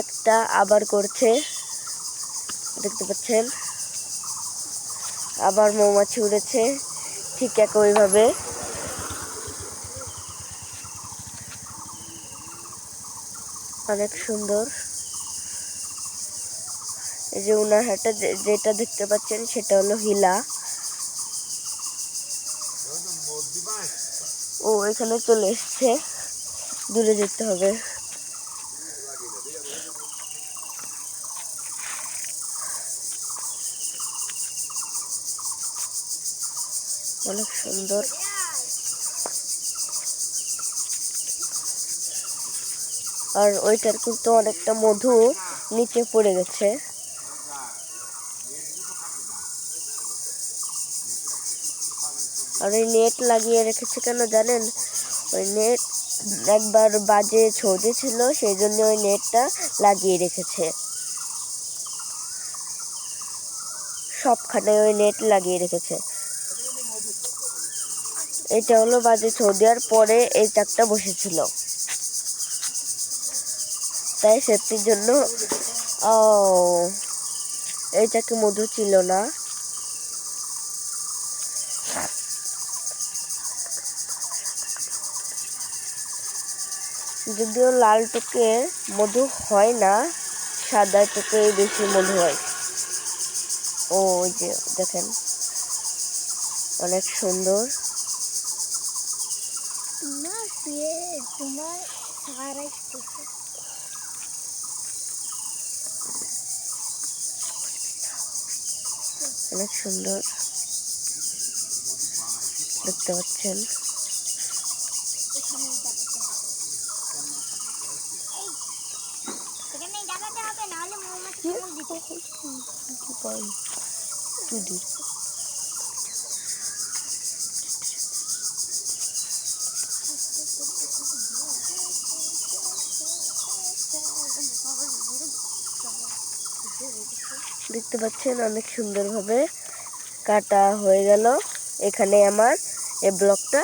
একটা আবার করছে, দেখতে পাচ্ছেন। আবার মৌমাছি উড়েছে ঠিক একইভাবে। অনেক সুন্দর। এই যে উনার হাতে যেটা দেখতে পাচ্ছেন সেটা হলো হিলা। ও এখানে চলে এসছে, দূরে যেতে হবে। অনেক সুন্দর। আর ওইটার কিন্তু অনেকটা মধু নিচে পড়ে গেছে। আর ওই নেট লাগিয়ে রেখেছে কেন জানেন? ওই নেট একবার বাজে ছড়ে ছিল, সেই জন্য ওই নেটটা লাগিয়ে রেখেছে। সবখানে ওই নেট লাগিয়ে রেখেছে। এটা হলো বাজে ছড় দেওয়ার পরে এই চাকটা বসেছিল, তাই সেফটির জন্য। ও এই চাকে মধু ছিল না। যদিও লাল টুকে মধু হয় না, সাদা টুকে বেশি মধু হয়। ও ওই যে দেখেন, অনেক সুন্দর। অনেক সুন্দর দেখতে পাচ্ছেন। দেখতে পাচ্ছেন অনেক সুন্দরভাবে কাটা হয়ে গেল। এখানে আমার এই ব্লগটা